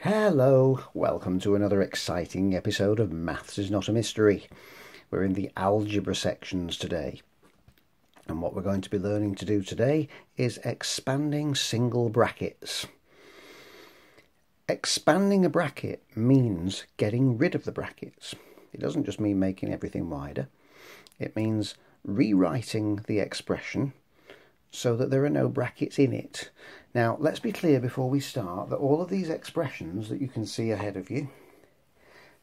Hello, welcome to another exciting episode of Maths is Not a Mystery. We're in the algebra sections today. And what we're going to be learning to do today is expanding single brackets. Expanding a bracket means getting rid of the brackets. It doesn't just mean making everything wider. It means rewriting the expression so that there are no brackets in it. Now, let's be clear before we start that all of these expressions that you can see ahead of you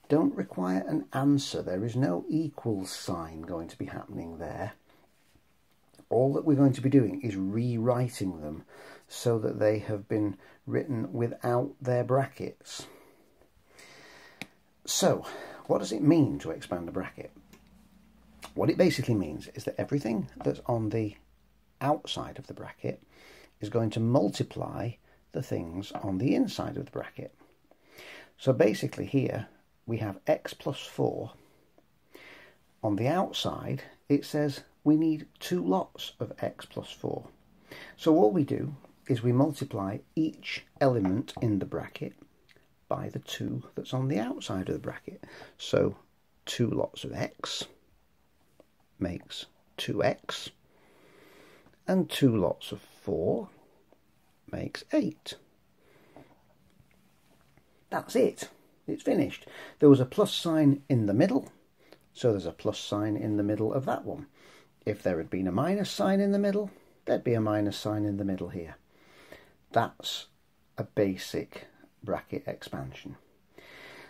don't require an answer. There is no equals sign going to be happening there. All that we're going to be doing is rewriting them so that they have been written without their brackets. So, what does it mean to expand a bracket? What it basically means is that everything that's on the outside of the bracket is going to multiply the things on the inside of the bracket. So basically here we have x plus 4. On the outside it says we need 2 lots of x plus 4. So all we do is we multiply each element in the bracket by the 2 that's on the outside of the bracket. So 2 lots of x makes 2x, and 2 lots of 4 makes 8. That's it. It's finished. There was a plus sign in the middle, so there's a plus sign in the middle of that one. If there had been a minus sign in the middle, there'd be a minus sign in the middle here. That's a basic bracket expansion.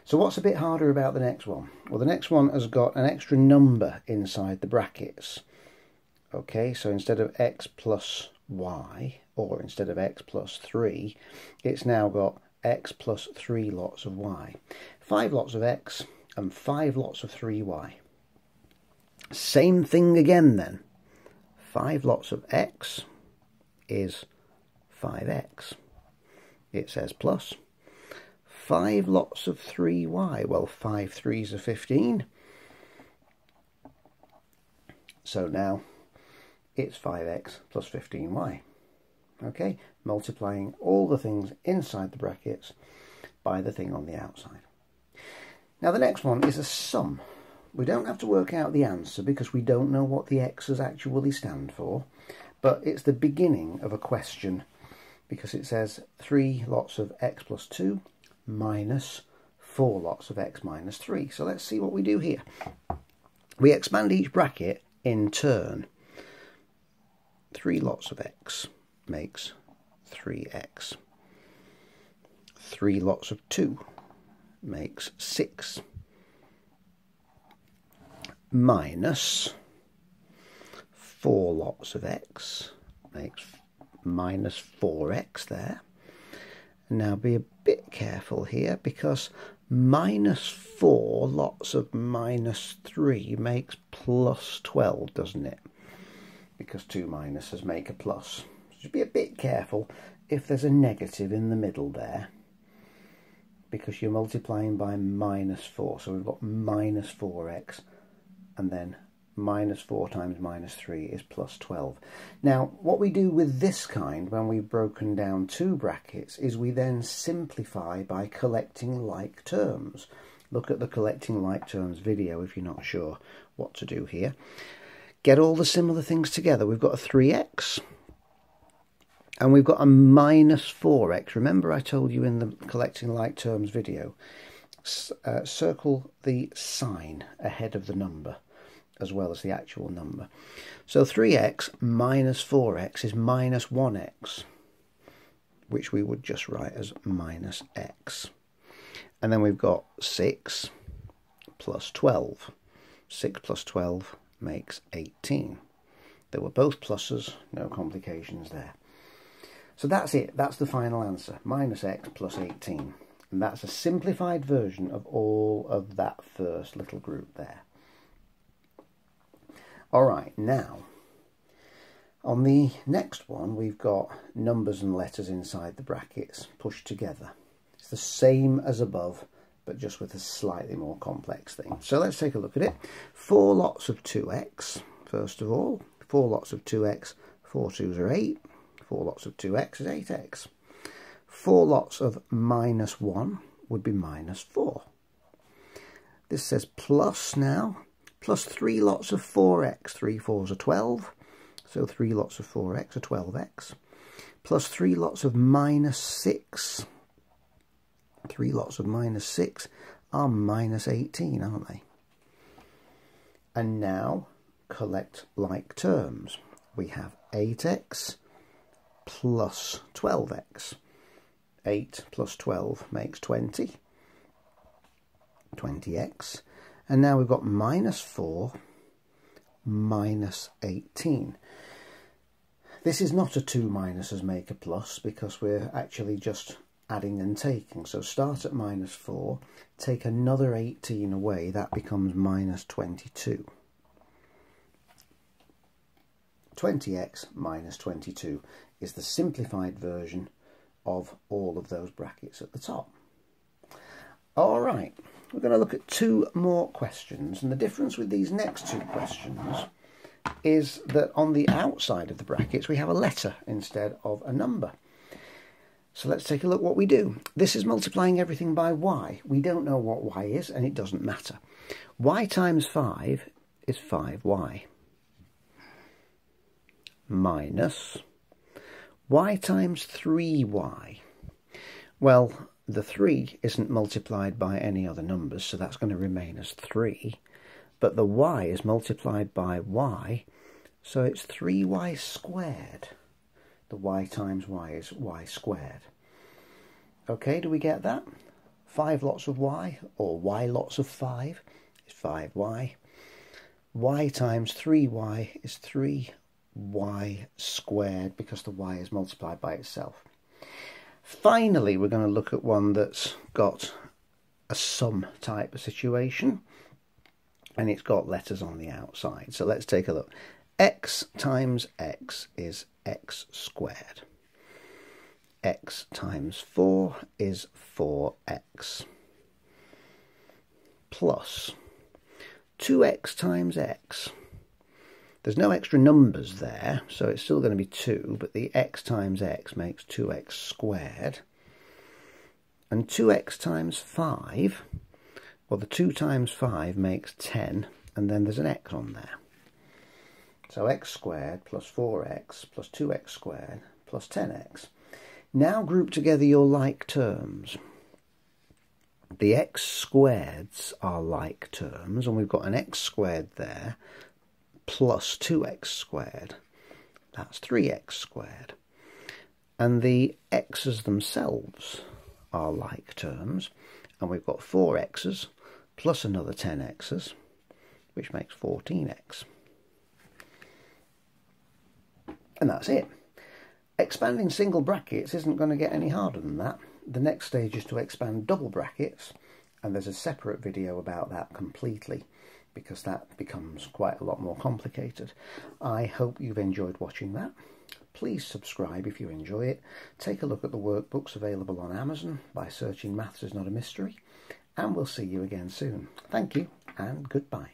So what's a bit harder about the next one? Well, the next one has got an extra number inside the brackets. Okay, so instead of x plus y, or instead of x plus 3, it's now got x plus 3 lots of y. 5 lots of x and 5 lots of 3y. Same thing again then. 5 lots of x is 5x. It says plus. 5 lots of 3y, well 5 3s are 15. So now it's 5x plus 15y. Okay, multiplying all the things inside the brackets by the thing on the outside. Now the next one is a sum. We don't have to work out the answer because we don't know what the x's actually stand for, but it's the beginning of a question because it says 3 lots of x plus 2 minus 4 lots of x minus 3. So let's see what we do here. We expand each bracket in turn. 3 lots of x makes 3x. 3 lots of 2 makes 6. Minus 4 lots of x makes minus 4x there. Now be a bit careful here because minus 4 lots of minus 3 makes plus 12, doesn't it? Because 2 minuses make a plus. So just be a bit careful if there's a negative in the middle there, because you're multiplying by minus 4. So we've got minus 4x, and then minus 4 times minus 3 is plus 12. Now, what we do with this kind, when we've broken down 2 brackets, is we then simplify by collecting like terms. Look at the collecting like terms video if you're not sure what to do here. Get all the similar things together. We've got a 3x and we've got a minus 4x. Remember I told you in the collecting like terms video, circle the sign ahead of the number as well as the actual number. So 3x minus 4x is minus 1x, which we would just write as minus x. And then we've got 6 plus 12. 6 plus 12 makes 18. They were both pluses, no complications there. So that's it, that's the final answer, minus x plus 18. And that's a simplified version of all of that first little group there. Alright, now, on the next one we've got numbers and letters inside the brackets pushed together. It's the same as above, but just with a slightly more complex thing. So let's take a look at it. 4 lots of 2x, first of all. 4 lots of 2x, 4 2s are 8. 4 lots of 2x is 8x. 4 lots of -1 would be -4. This says plus now, plus 3 lots of 4x, 3 4s are 12, so 3 lots of 4x are 12x, plus 3 lots of -6, 3 lots of -6 are -18, aren't they? And now collect like terms. We have 8x plus 12x. 8 plus 12 makes 20. 20x. And now we've got -4 -18. This is not a 2 minuses make a plus because we're actually just adding and taking. So start at -4, take another 18 away, that becomes -22. 20x minus 22 is the simplified version of all of those brackets at the top. All right, we're going to look at 2 more questions, and the difference with these next 2 questions is that on the outside of the brackets we have a letter instead of a number. So let's take a look what we do. This is multiplying everything by y. We don't know what y is, and it doesn't matter. Y times 5 is 5y. Minus y times 3y. Well, the 3 isn't multiplied by any other numbers, so that's going to remain as 3. But the y is multiplied by y, so it's 3y squared. The y times y is y squared. Okay, do we get that? 5 lots of y, or y lots of 5, is 5y. Y times 3y is 3y squared, because the y is multiplied by itself. Finally, we're going to look at one that's got a sum type of situation, and it's got letters on the outside. So let's take a look. X times x is x squared. X times 4 is 4x. Plus 2x times x. There's no extra numbers there, so it's still going to be 2, but the x times x makes 2x squared. And 2x times 5, well, the 2 times 5 makes 10, and then there's an x on there. So x squared plus 4x plus 2x squared plus 10x. Now group together your like terms. The x squareds are like terms, and we've got an x squared there, plus 2x squared, that's 3x squared. And the x's themselves are like terms, and we've got 4x's plus another 10x's, which makes 14x. And that's it. Expanding single brackets isn't going to get any harder than that. The next stage is to expand double brackets, and there's a separate video about that completely, because that becomes quite a lot more complicated. I hope you've enjoyed watching that. Please subscribe if you enjoy it. Take a look at the workbooks available on Amazon by searching Maths is Not a Mystery, and we'll see you again soon. Thank you, and goodbye.